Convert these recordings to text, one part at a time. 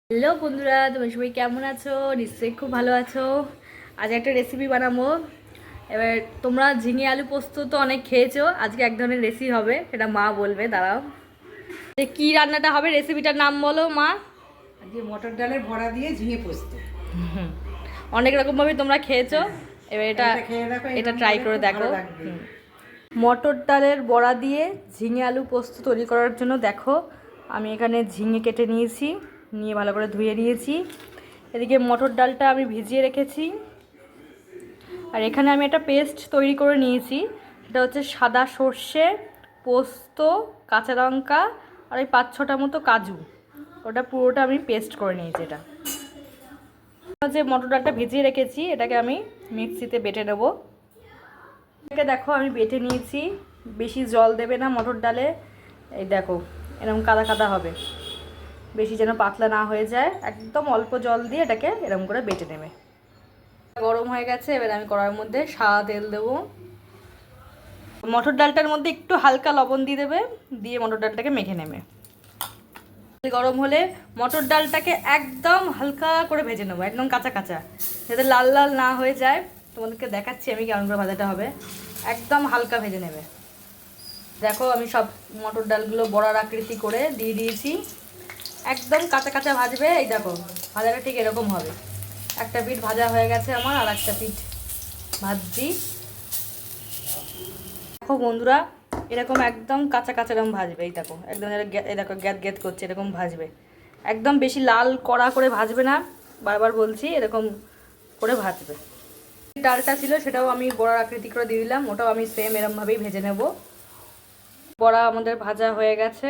Hello বন্ধুরা, তোমরা সবাই কেমন আছো? নিশ্চয়ই খুব ভালো আছো। আজ একটা রেসিপি বানাবো। এবার তোমরা ঝিঙে আলু পোস্ত তো অনেক খেয়েছো, আজকে এক ধরনের রেসিপি হবে, সেটা মা বলবে। দাঁড়াও, যে কী রান্নাটা হবে রেসিপিটার নাম বলো মা। আজকে মটর ডালের বড়া দিয়ে ঝিঙে পোস্ত। অনেক রকমভাবে তোমরা খেয়েছো, এবার এটা খেয়ে দেখো, এটা এরকম ট্রাই করে করে খুব দেখো। ভালো লাগবে। মটর ডালের বড়া দিয়ে ঝিঙে আলু পোস্ত তৈরি করার জন্য দেখো আমি এখানে ঝিঙে কেটে নিয়েছি, নিয়ে ভালো করে ধুয়ে নিয়েছি। এদিকে মটর ডালটা আমি ভিজিয়ে রেখেছি। আর এখানে আমি একটা পেস্ট তৈরি করে নিয়েছি, সেটা হচ্ছে সাদা সর্ষে, পোস্ত, কাঁচা লঙ্কা আর ওই 5-6টা মতো কাজু, ওটা পুরোটা আমি পেস্ট করে নিয়েছি। এটা যে মটর ডালটা ভিজিয়ে রেখেছি এটাকে আমি মিক্সিতে বেটে নেব। এটা দেখো আমি বেটে নিয়েছি, বেশি জল দেবে না মটর ডালে। এই দেখো এরকম কাদা কাদা হবে, বেশি যেন পাতলা না হয়ে যায়, একদম অল্প জল দিয়ে এটাকে এরকম করে বেটে নেবে। গরম হয়ে গেছে, এবার আমি কড়াইয়ের মধ্যে সাদা তেল দেবো। মটর ডালটার মধ্যে একটু হালকা লবণ দিয়ে দেবে, দিয়ে মটর ডালটাকে মেখে নেবে। গরম হলে মটর ডালটাকে একদম হালকা করে ভেজে নেবো, একদম কাঁচা কাঁচা, যাতে লাল লাল না হয়ে যায়। তোমাদেরকে দেখাচ্ছি আমি কেমন করে ভাজাটা হবে। একদম হালকা ভেজে নেবে। দেখো আমি সব মটর ডালগুলো বড়ার আকৃতি করে দিয়ে দিয়েছি, একদম কাঁচা কাঁচা ভাজবে। এই দেখো ভাজাটা ঠিক এরকম হবে। একটা পিঠ ভাজা হয়ে গেছে আমার, আর একটা পিঠ ভাজছি। দেখো বন্ধুরা, এরকম একদম কাঁচা কাঁচা এরকম ভাজবে। এই দেখো একদম, এই দেখো গ্যাদ গ্যাদ করছে, এরকম ভাজবে। একদম বেশি লাল কড়া করে ভাজবে না, বারবার বলছি, এরকম করে ভাজবে। ডালটা ছিল সেটাও আমি বড়ার আকৃতি করে দিয়ে দিলাম, ওটাও আমি সেম এরমভাবেই ভেজে নেব। বড়া আমাদের ভাজা হয়ে গেছে,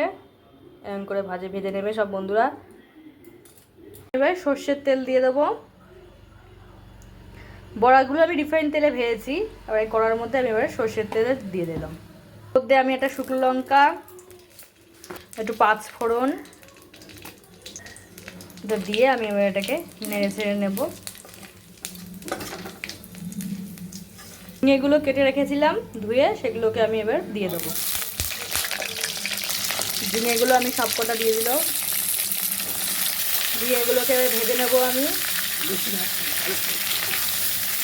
এরকম করে ভেজে নেবে সব বন্ধুরা। এবার সর্ষের তেল দিয়ে দেবো। বড়াগুলো আমি রিফাইন তেলে ভেজেছি, এবার এই কড়ার মধ্যে আমি এবার সর্ষের তেলে দিয়ে দিলাম। মধ্যে আমি একটা শুকনো লঙ্কা, একটু 5 ফোড়ন, এটা দিয়ে আমি এবার এটাকে নেড়ে ছেড়ে নেব। ঝিঙেগুলো কেটে রেখেছিলাম ধুয়ে, সেগুলোকে আমি এবার দিয়ে দেবো। ঝিঙেগুলো আমি সব কটা দিয়ে দিলাম, দিয়ে এগুলোকে ভেজে নেব আমি।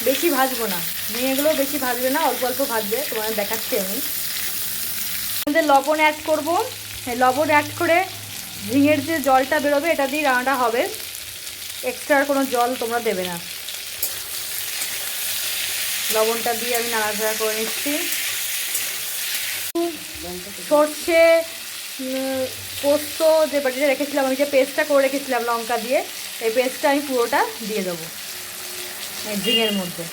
বেশি ভাজবো না, ঝিঙেগুলো বেশি ভাজবে না, অল্প অল্প ভাজবে, তোমাদের দেখাচ্ছি আমি। আমাদের লবণ অ্যাড করব। এই লবণ অ্যাড করে ঝিঙের যে জলটা বেরোবে এটা দিয়ে রান্নাটা হবে, এক্সট্রা কোনো জল তোমরা দেবে না। লবণটা দিয়ে আমি নাড়াচাড়া করে নিচ্ছি। সর্ষে, পোস্ত যে বাটিতে রেখেছিলাম, আমি যে পেস্টটা করে রেখেছিলাম লঙ্কা দিয়ে, এই পেস্টটা আমি পুরোটা দিয়ে দেবো এই ঝিঙের মধ্যে।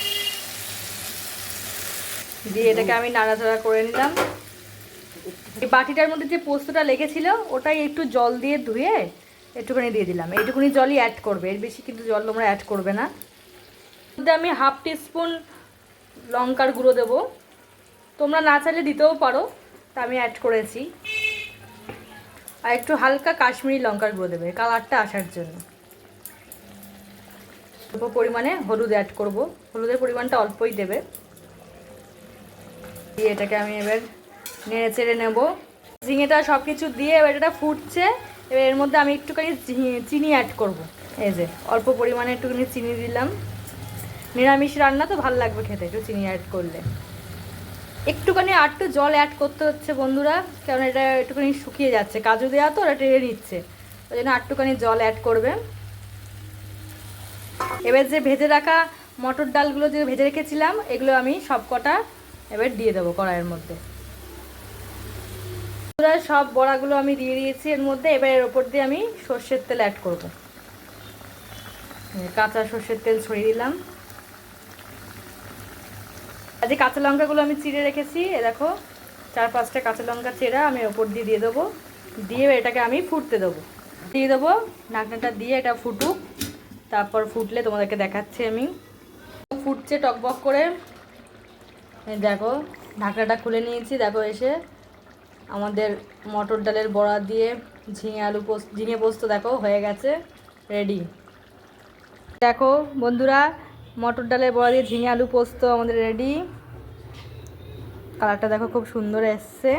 দিয়ে এটাকে আমি নাড়াচাড়া করে নিলাম। এই বাটিটার মধ্যে যে পোস্তটা লেগেছিল ওটাই একটু জল দিয়ে ধুয়ে একটুখানি দিয়ে দিলাম। এইটুকুনি জলই অ্যাড করবে, এর বেশি কিন্তু জল তোমরা অ্যাড করবে না। মধ্যে আমি 1/2 টিস্পুন লঙ্কার গুঁড়ো দেবো, তোমরা না চাইলে দিতেও পারো, তা আমি অ্যাড করেছি। আর একটু হালকা কাশ্মীরি লঙ্কার গুঁড়ো দেবে কালারটা আসার জন্য। অল্প পরিমাণে হলুদ অ্যাড করব, হলুদের পরিমাণটা অল্পই দেবে। দিয়ে এটাকে আমি এবার নেড়ে চেড়ে নেব। ঝিঙেটা সব কিছু দিয়ে এবার এটা ফুটছে। এবার এর মধ্যে আমি একটুখানি চিনি অ্যাড করব। এই যে অল্প পরিমাণে একটুখানি চিনি দিলাম, নিরামিষ রান্না তো ভালো লাগবে খেতে একটু চিনি অ্যাড করলে। একটুখানি আর একটু জল অ্যাড করতে হচ্ছে বন্ধুরা, কারণ এটা একটুখানি শুকিয়ে যাচ্ছে, কাজু দেওয়া তো ওটা টেনে নিচ্ছে, ওই জন্য একটুখানি জল অ্যাড করবে। এবার যে ভেজে রাখা মটর ডালগুলো যে ভেজে রেখেছিলাম এগুলো আমি সব কটা এবার দিয়ে দেবো কড়াইয়ের মধ্যে। সব বড়াগুলো আমি দিয়ে দিয়েছি এর মধ্যে। এবার এর ওপর দিয়ে আমি সর্ষের তেল অ্যাড করব, কাঁচা সর্ষের তেল ছড়িয়ে দিলাম। আর যে কাঁচা লঙ্কাগুলো আমি চিড়ে রেখেছি, এ দেখো 4-5টা কাঁচা লঙ্কা চেরা আমি ওপর দিয়ে দেবো। দিয়ে এটাকে আমি ফুটতে দেবো, দিয়ে দেবো ঢাকনাটা দিয়ে, এটা ফুটুক। তারপর ফুটলে তোমাদেরকে দেখাচ্ছি আমি। ফুটছে টকবক করে, দেখো ঢাকনাটা খুলে নিয়েছি। দেখো এসে আমাদের মটর ডালের বড়া দিয়ে ঝিঙে পোস্ত দেখো হয়ে গেছে, রেডি। দেখো বন্ধুরা, মটর ডালের বড়া দিয়ে ঝিঙে আলু পোস্ত আমাদের রেডি। কালারটা দেখো খুব সুন্দর এসছে।